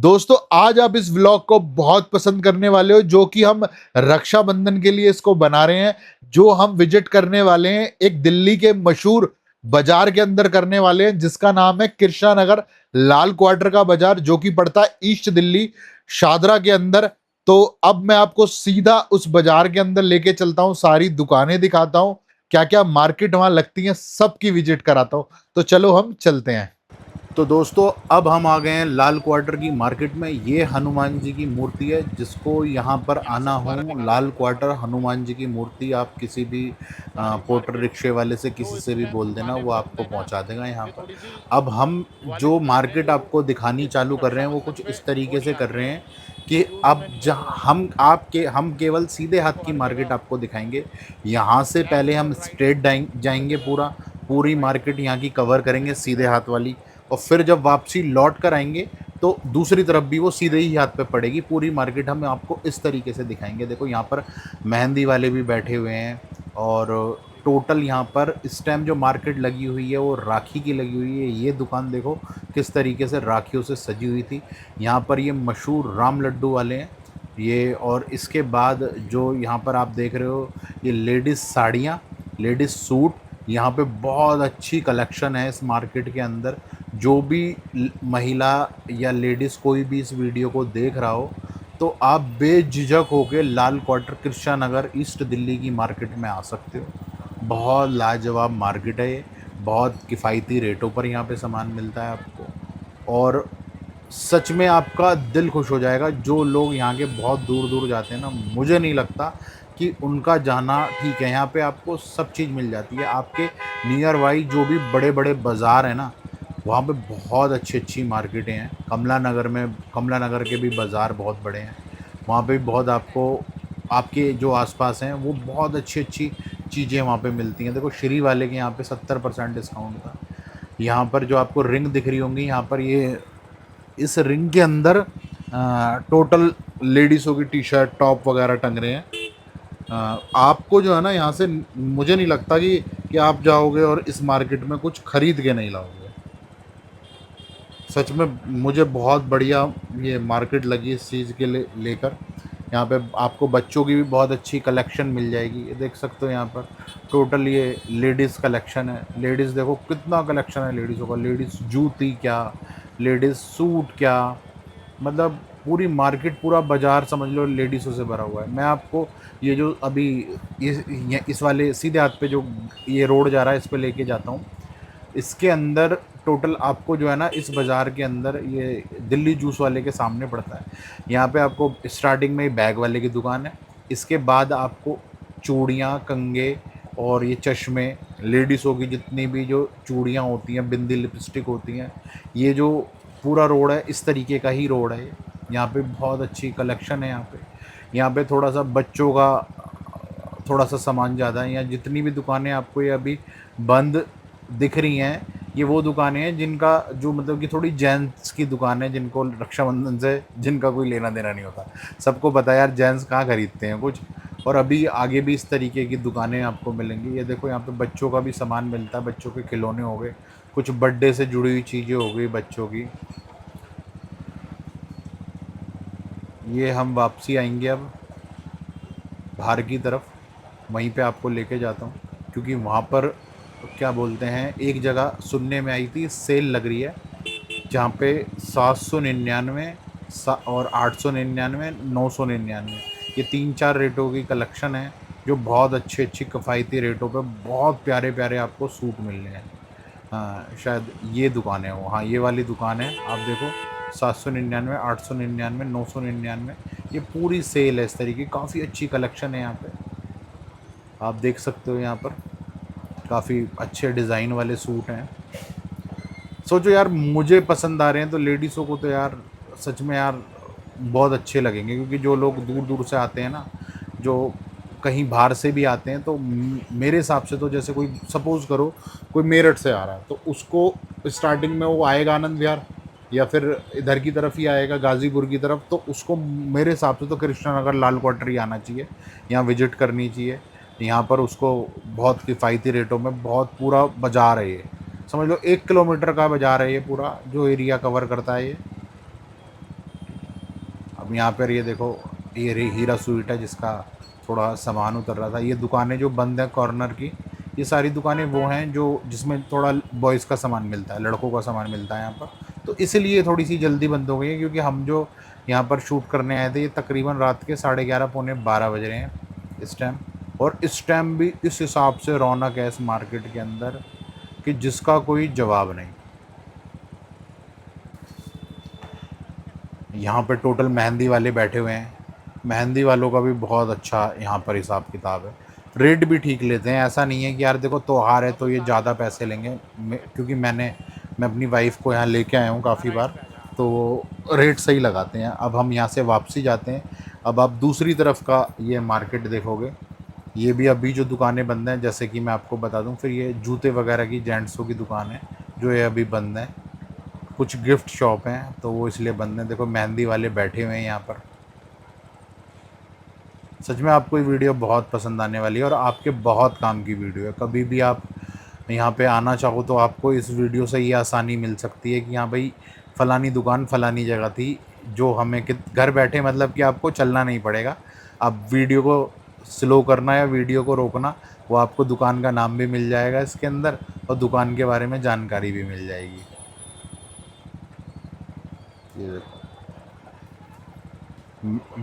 दोस्तों आज आप इस व्लॉग को बहुत पसंद करने वाले हो, जो कि हम रक्षाबंधन के लिए इसको बना रहे हैं। जो हम विजिट करने वाले हैं एक दिल्ली के मशहूर बाजार के अंदर करने वाले हैं, जिसका नाम है कृष्णा नगर लाल क्वार्टर का बाजार, जो कि पड़ता है ईस्ट दिल्ली शादरा के अंदर। तो अब मैं आपको सीधा उस बाजार के अंदर लेके चलता हूँ, सारी दुकानें दिखाता हूँ, क्या क्या मार्केट वहां लगती है सबकी विजिट कराता हूँ। तो चलो हम चलते हैं। तो दोस्तों अब हम आ गए हैं लाल क्वार्टर की मार्केट में। ये हनुमान जी की मूर्ति है, जिसको यहाँ पर आना हो लाल क्वार्टर हनुमान जी की मूर्ति आप किसी भी पोर्टर रिक्शे वाले से किसी से भी बोल देना, वो आपको पहुँचा देगा यहाँ पर। अब हम जो मार्केट आपको दिखानी चालू कर रहे हैं वो कुछ इस तरीके से कर रहे हैं कि अब जहाँ हम केवल सीधे हाथ की मार्केट आपको दिखाएंगे। यहाँ से पहले हम स्ट्रेट जाएंगे, पूरी मार्केट यहाँ की कवर करेंगे सीधे हाथ वाली, और फिर जब वापसी लौट कर आएंगे तो दूसरी तरफ भी वो सीधे ही हाथ पे पड़ेगी। पूरी मार्केट हम आपको इस तरीके से दिखाएंगे। देखो यहाँ पर मेहंदी वाले भी बैठे हुए हैं, और टोटल यहाँ पर इस टाइम जो मार्केट लगी हुई है वो राखी की लगी हुई है। ये दुकान देखो किस तरीके से राखियों से सजी हुई थी। यहाँ पर ये मशहूर राम लड्डू वाले हैं ये। और इसके बाद जो यहाँ पर आप देख रहे हो ये लेडीज़ साड़ियाँ, लेडीज़ सूट, यहाँ पे बहुत अच्छी कलेक्शन है इस मार्केट के अंदर। जो भी महिला या लेडीज़ कोई भी इस वीडियो को देख रहा हो तो आप बेझिझक होकर लाल क्वार्टर कृष्णा नगर ईस्ट दिल्ली की मार्केट में आ सकते हो। बहुत लाजवाब मार्केट है ये, बहुत किफ़ायती रेटों पर यहाँ पे सामान मिलता है आपको, और सच में आपका दिल खुश हो जाएगा। जो लोग यहाँ के बहुत दूर दूर जाते हैं ना, मुझे नहीं लगता कि उनका जाना ठीक है। यहाँ पे आपको सब चीज़ मिल जाती है। आपके नियर बाई जो भी बड़े बड़े बाज़ार हैं ना, वहाँ पे बहुत अच्छी अच्छी मार्केटें हैं। कमला नगर के भी बाज़ार बहुत बड़े हैं। वहाँ पे भी बहुत आपको आपके जो आसपास हैं वो बहुत अच्छी अच्छी चीज़ें वहाँ पे मिलती हैं। देखो श्री वाले के यहाँ पे 70% डिस्काउंट था। यहाँ पर जो आपको रिंग दिख रही होंगी, यहाँ पर ये इस रिंग के अंदर टोटल लेडीज़ों की टी शर्ट टॉप वगैरह टंग रहे हैं। आपको जो है ना यहाँ से मुझे नहीं लगता कि आप जाओगे और इस मार्केट में कुछ खरीद के नहीं लाओगे। सच में मुझे बहुत बढ़िया ये मार्केट लगी इस चीज़ के लेकर। यहाँ पे आपको बच्चों की भी बहुत अच्छी कलेक्शन मिल जाएगी। ये देख सकते हो यहाँ पर टोटल ये लेडीज़ कलेक्शन है। लेडीज़ देखो कितना कलेक्शन है लेडीज़ों का। लेडीज़ जूती क्या, लेडीज़ सूट क्या, मतलब पूरी मार्केट पूरा बाज़ार समझ लो लेडीज़ों से भरा हुआ है। मैं आपको ये जो अभी इस वाले सीधे हाथ पे जो ये रोड जा रहा है इस पे लेके जाता हूँ। इसके अंदर टोटल आपको जो है ना इस बाज़ार के अंदर ये दिल्ली जूस वाले के सामने पड़ता है। यहाँ पे आपको स्टार्टिंग में बैग वाले की दुकान है। इसके बाद आपको चूड़ियाँ, कंगे और ये चश्मे, लेडीज़ों की जितनी भी जो चूड़ियाँ होती हैं, बिंदी, लिपस्टिक होती हैं, ये जो पूरा रोड है इस तरीके का ही रोड है ये। यहाँ पे बहुत अच्छी कलेक्शन है यहाँ पे। यहाँ पे थोड़ा सा बच्चों का थोड़ा सा सामान ज़्यादा है। यहाँ जितनी भी दुकानें आपको ये अभी बंद दिख रही हैं, ये वो दुकानें हैं जिनका जो मतलब कि थोड़ी जेंट्स की दुकान है, जिनको रक्षाबंधन से जिनका कोई लेना देना नहीं होता। सबको पता है यार जेंट्स कहाँ खरीदते हैं कुछ। और अभी आगे भी इस तरीके की दुकानें आपको मिलेंगी। ये देखो यहाँ पे बच्चों का भी सामान मिलता है। बच्चों के खिलौने हो गए, कुछ बर्थडे से जुड़ी हुई चीज़ें हो गई बच्चों की। ये हम वापसी आएंगे अब बाहर की तरफ, वहीं पे आपको लेके जाता हूँ, क्योंकि वहाँ पर क्या बोलते हैं, एक जगह सुनने में आई थी सेल लग रही है जहाँ पे 799 और 899, 999, ये 3-4 रेटों की कलेक्शन है, जो बहुत अच्छी अच्छी किफ़ायती रेटों पे बहुत प्यारे प्यारे आपको सूट मिल रहे हैं। हाँ शायद ये दुकान है वो, हाँ ये वाली दुकान है। आप देखो 799, 899, 999, ये पूरी सेल है इस तरीके। काफ़ी अच्छी कलेक्शन है यहाँ पे, आप देख सकते हो। यहाँ पर काफ़ी अच्छे डिज़ाइन वाले सूट हैं। सोचो यार मुझे पसंद आ रहे हैं तो लेडीज़ों को तो यार सच में यार बहुत अच्छे लगेंगे, क्योंकि जो लोग दूर दूर से आते हैं ना, जो कहीं बाहर से भी आते हैं, तो मेरे हिसाब से तो जैसे कोई सपोज़ करो कोई मेरठ से आ रहा है तो उसको स्टार्टिंग में वो आएगा आनंद विहार या फिर इधर की तरफ ही आएगा गाज़ीपुर की तरफ, तो उसको मेरे हिसाब से तो कृष्णा नगर लाल क्वार्टर ही आना चाहिए, यहाँ विज़िट करनी चाहिए। यहाँ पर उसको बहुत किफ़ायती रेटों में बहुत पूरा बाज़ार है ये, समझ लो 1 किलोमीटर का बाज़ार है ये पूरा, जो एरिया कवर करता है ये। अब यहाँ पर ये देखो, ये हीरा स्वीट है जिसका थोड़ा सामान उतर रहा था। ये दुकानें जो बंद है कॉर्नर की, ये सारी दुकानें वो हैं जो जिसमें थोड़ा बॉयज़ का सामान मिलता है, लड़कों का सामान मिलता है यहाँ पर। तो इसलिए थोड़ी सी जल्दी बंद हो गई है, क्योंकि हम जो यहाँ पर शूट करने आए थे, ये तकरीबन रात के 11:30 पौने 12 बज रहे हैं इस टाइम। और इस टाइम भी इस हिसाब से रौनक है इस मार्केट के अंदर कि जिसका कोई जवाब नहीं। यहाँ पे टोटल मेहंदी वाले बैठे हुए हैं। मेहंदी वालों का भी बहुत अच्छा यहाँ पर हिसाब किताब है। रेट भी ठीक लेते हैं, ऐसा नहीं है कि यार देखो त्योहार है तो ये ज़्यादा पैसे लेंगे। क्योंकि मैं अपनी वाइफ को यहाँ लेके आया हूँ काफ़ी बार, तो वो रेट सही लगाते हैं। अब हम यहाँ से वापसी जाते हैं। अब आप दूसरी तरफ का ये मार्केट देखोगे, ये भी अभी जो दुकानें बंद हैं, जैसे कि मैं आपको बता दूं, फिर ये जूते वगैरह की जेंट्सों की दुकान है जो ये अभी बंद है। कुछ गिफ्ट शॉप हैं तो वो इसलिए बंद हैं। देखो मेहंदी वाले बैठे हुए हैं यहाँ पर। सच में आपको ये वीडियो बहुत पसंद आने वाली है और आपके बहुत काम की वीडियो है। कभी भी आप यहाँ पे आना चाहो तो आपको इस वीडियो से ये आसानी मिल सकती है कि हाँ भाई, फ़लानी दुकान फ़लानी जगह थी, जो हमें घर बैठे, मतलब कि आपको चलना नहीं पड़ेगा। आप वीडियो को स्लो करना या वीडियो को रोकना, वो आपको दुकान का नाम भी मिल जाएगा इसके अंदर और दुकान के बारे में जानकारी भी मिल जाएगी। ये देखो,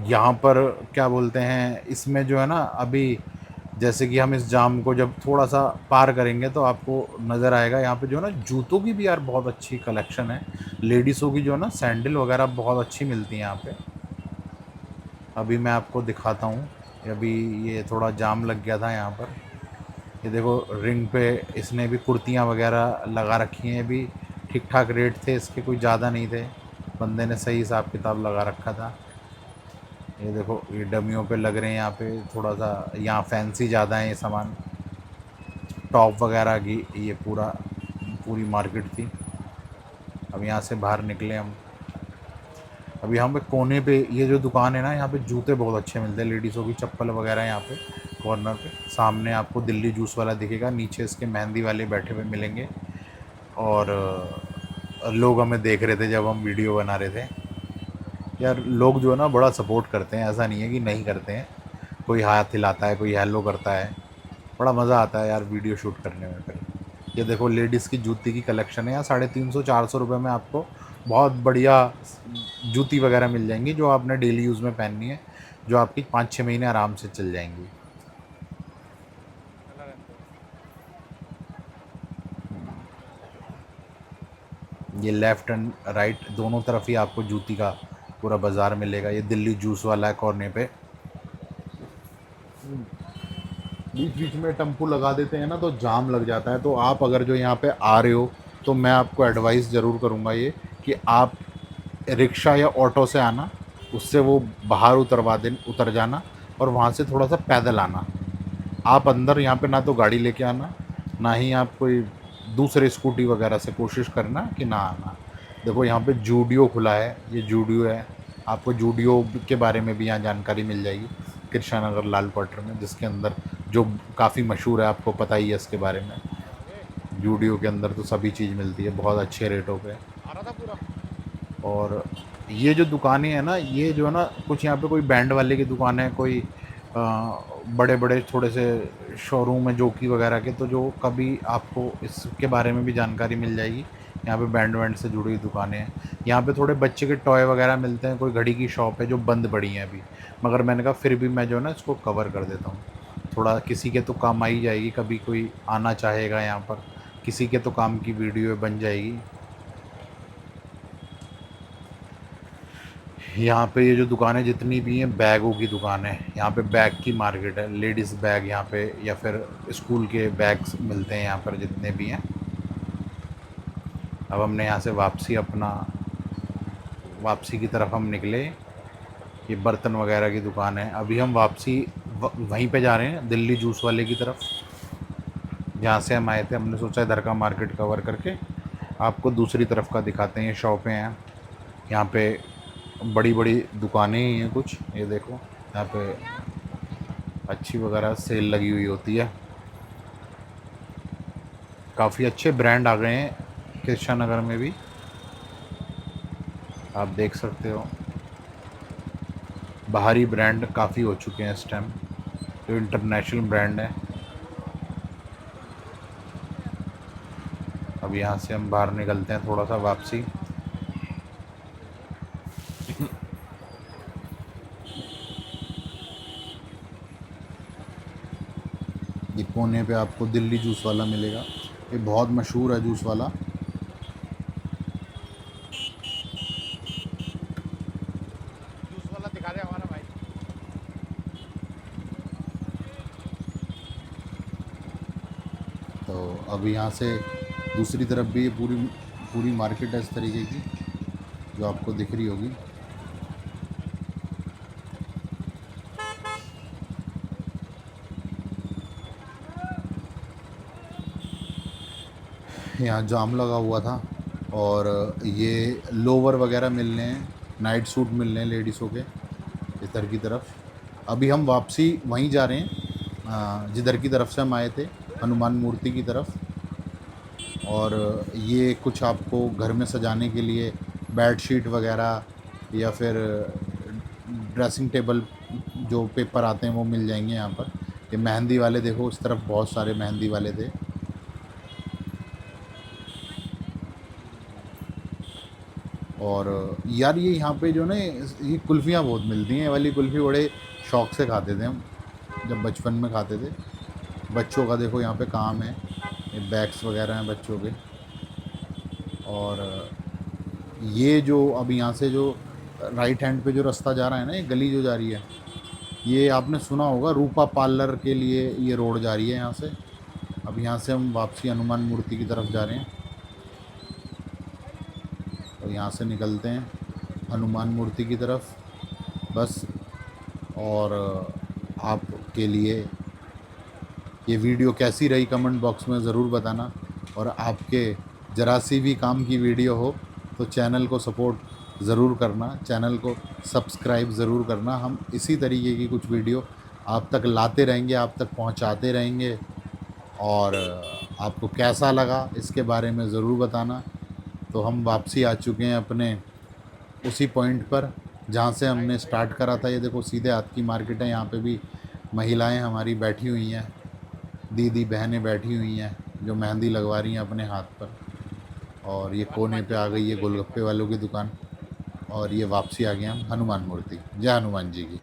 यहाँ पर क्या बोलते हैं, इसमें जो है ना, अभी जैसे कि हम इस जाम को जब थोड़ा सा पार करेंगे तो आपको नज़र आएगा, यहाँ पे जो है ना जूतों की भी यार बहुत अच्छी कलेक्शन है। लेडीज़ों की जो है ना सैंडल वगैरह बहुत अच्छी मिलती हैं यहाँ पे। अभी मैं आपको दिखाता हूँ। अभी ये थोड़ा जाम लग गया था यहाँ पर। ये देखो रिंग पे इसने भी कुर्तियाँ वगैरह लगा रखी हैं। भी ठीक ठाक रेट थे इसके, कोई ज़्यादा नहीं थे। बंदे ने सही हिसाब किताब लगा रखा था। ये देखो ये डमियों पे लग रहे हैं यहाँ पे, थोड़ा सा यहाँ फैंसी ज़्यादा है ये सामान। टॉप वगैरह की ये पूरी मार्केट थी। अब यहाँ से बाहर निकले हम। अब यहाँ पे कोने पे ये जो दुकान है ना, यहाँ पे जूते बहुत अच्छे मिलते हैं, लेडीज़ों की चप्पल वगैरह। यहाँ पे कॉर्नर पे सामने आपको दिल्ली जूस वाला दिखेगा, नीचे इसके मेहंदी वाले बैठे हुए मिलेंगे। और लोग हमें देख रहे थे जब हम वीडियो बना रहे थे। यार लोग जो है ना बड़ा सपोर्ट करते हैं, ऐसा नहीं है कि नहीं करते हैं। कोई हाथ हिलाता है, कोई हेलो करता है, बड़ा मज़ा आता है यार वीडियो शूट करने में। फिर ये देखो लेडीज़ की जूती की कलेक्शन है यहाँ। 350-400 रुपये में आपको बहुत बढ़िया जूती वगैरह मिल जाएंगी, जो आपने डेली यूज़ में पहननी है, जो आपकी 5-6 महीने आराम से चल जाएंगी। ये लेफ़्ट एंड राइट दोनों तरफ ही आपको जूती का पूरा बाज़ार मिलेगा। ये दिल्ली जूस वाला है कॉर्नर पे। बीच बीच में टेम्पू लगा देते हैं ना तो जाम लग जाता है। तो आप अगर जो यहाँ पे आ रहे हो तो मैं आपको एडवाइस ज़रूर करूँगा ये, कि आप रिक्शा या ऑटो से आना, उससे वो बाहर उतर जाना और वहाँ से थोड़ा सा पैदल आना। आप अंदर यहाँ पे ना तो गाड़ी लेके आना, ना ही आप कोई दूसरे स्कूटी वगैरह से कोशिश करना कि ना आना। देखो यहाँ पे जूडियो खुला है, ये जूडियो है। आपको जूडियो के बारे में भी यहाँ जानकारी मिल जाएगी, कृष्णा नगर लाल क्वार्टर में, जिसके अंदर जो काफ़ी मशहूर है, आपको पता ही है इसके बारे में। जूडियो के अंदर तो सभी चीज़ मिलती है बहुत अच्छे रेटों पे। और ये जो दुकानें हैं ना, ये जो है ना, कुछ यहाँ पे कोई बैंड वाले की दुकान है, कोई बड़े बड़े थोड़े से शोरूम है जोकी वगैरह के, तो जो कभी आपको इसके बारे में भी जानकारी मिल जाएगी। यहाँ पे बैंड वैंड से जुड़ी हुई दुकानें हैं। यहाँ पे थोड़े बच्चे के टॉय वगैरह मिलते हैं। कोई घड़ी की शॉप है जो बंद पड़ी है अभी, मगर मैंने कहा फिर भी मैं जो है ना इसको कवर कर देता हूँ। थोड़ा किसी के तो काम आ ही जाएगी, कभी कोई आना चाहेगा यहाँ पर, किसी के तो काम की वीडियो बन जाएगी। यहाँ पे ये जो दुकानें जितनी भी हैं, बैगों की दुकान है। यहाँ पे बैग की मार्केट है, लेडीज़ बैग यहाँ पे, या फिर स्कूल के बैग्स मिलते हैं यहाँ पर जितने भी हैं। अब हमने यहाँ से वापसी की तरफ हम निकले। ये बर्तन वगैरह की दुकान है। अभी हम वापसी वहीं पे जा रहे हैं, दिल्ली जूस वाले की तरफ, जहाँ से हम आए थे। हमने सोचा इधर का मार्केट कवर करके आपको दूसरी तरफ का दिखाते हैं। ये शॉपें हैं यहाँ पे, बड़ी बड़ी दुकानें ही हैं कुछ। ये देखो यहाँ पे अच्छी वगैरह सेल लगी हुई होती है। काफ़ी अच्छे ब्रांड आ गए हैं कृष्णा नगर में भी, आप देख सकते हो। बाहरी ब्रांड काफ़ी हो चुके हैं इस टाइम, जो इंटरनेशनल ब्रांड है। अब यहाँ से हम बाहर निकलते हैं थोड़ा सा वापसी। ये कोने पे आपको दिल्ली जूस वाला मिलेगा, ये बहुत मशहूर है जूस वाला। जूस वाला दिखा दे हमारा भाई। तो अब यहाँ से दूसरी तरफ भी ये पूरी पूरी मार्केट है इस तरीके की, जो आपको दिख रही होगी। यहाँ जाम लगा हुआ था और ये लोवर वगैरह मिल रहे हैं, नाइट सूट मिल रहे हैं लेडीज़ों के इधर की तरफ। अभी हम वापसी वहीं जा रहे हैं जिधर की तरफ से हम आए थे, हनुमान मूर्ति की तरफ। और ये कुछ आपको घर में सजाने के लिए बेड शीट वगैरह या फिर ड्रेसिंग टेबल जो पेपर आते हैं वो मिल जाएंगे यहाँ पर। ये मेहंदी वाले देखो, उस तरफ बहुत सारे मेहंदी वाले थे। और यार ये यहाँ पे जो ना ये कुल्फ़ियाँ बहुत मिलती हैं, ये वाली कुल्फ़ी बड़े शौक़ से खाते थे हम जब बचपन में खाते थे। बच्चों का देखो यहाँ पे काम है, ये बैग्स वगैरह हैं बच्चों के। और ये जो अब यहाँ से जो राइट हैंड पे जो रास्ता जा रहा है ना, ये गली जो जा रही है, ये आपने सुना होगा रूपा पार्लर के लिए ये रोड जा रही है यहाँ से। अब यहाँ से हम वापसी हनुमान मूर्ति की तरफ जा रहे हैं, तो यहाँ से निकलते हैं हनुमान मूर्ति की तरफ बस। और आपके लिए ये वीडियो कैसी रही कमेंट बॉक्स में ज़रूर बताना। और आपके ज़रा सी भी काम की वीडियो हो तो चैनल को सपोर्ट ज़रूर करना, चैनल को सब्सक्राइब ज़रूर करना। हम इसी तरीके की कुछ वीडियो आप तक लाते रहेंगे, आप तक पहुंचाते रहेंगे। और आपको कैसा लगा इसके बारे में ज़रूर बताना। तो हम वापसी आ चुके हैं अपने उसी पॉइंट पर जहाँ से हमने स्टार्ट करा था। ये देखो सीधे हाथ की मार्केट है, यहाँ पे भी महिलाएं हमारी बैठी हुई हैं, दीदी बहनें बैठी हुई हैं जो मेहंदी लगवा रही हैं अपने हाथ पर। और ये कोने पे आ गई है गोलगप्पे वालों की दुकान। और ये वापसी आ गए हम हनुमान मूर्ति। जय हनुमान जी की।